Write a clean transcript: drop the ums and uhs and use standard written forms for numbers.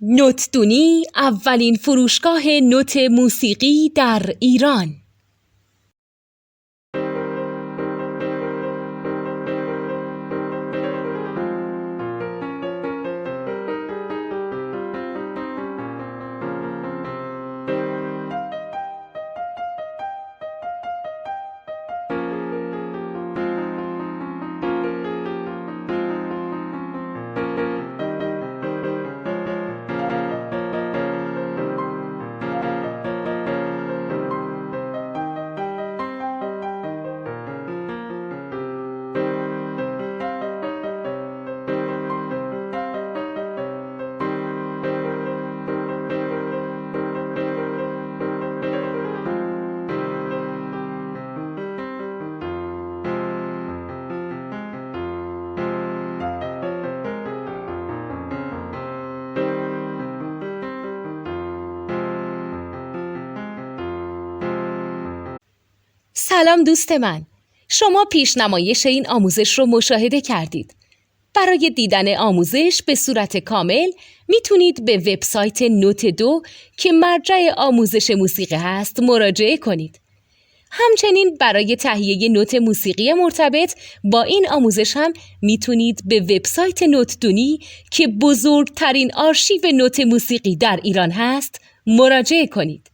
نوتدونی اولین فروشگاه نوت موسیقی در ایران. سلام دوست من، شما پیشنمایش این آموزش رو مشاهده کردید. برای دیدن آموزش به صورت کامل میتونید به وبسایت نوت2 که مرجع آموزش موسیقی هست مراجعه کنید. همچنین برای تهیه نوت موسیقی مرتبط با این آموزش هم میتونید به وبسایت نوتدونی که بزرگترین آرشیو نوت موسیقی در ایران هست مراجعه کنید.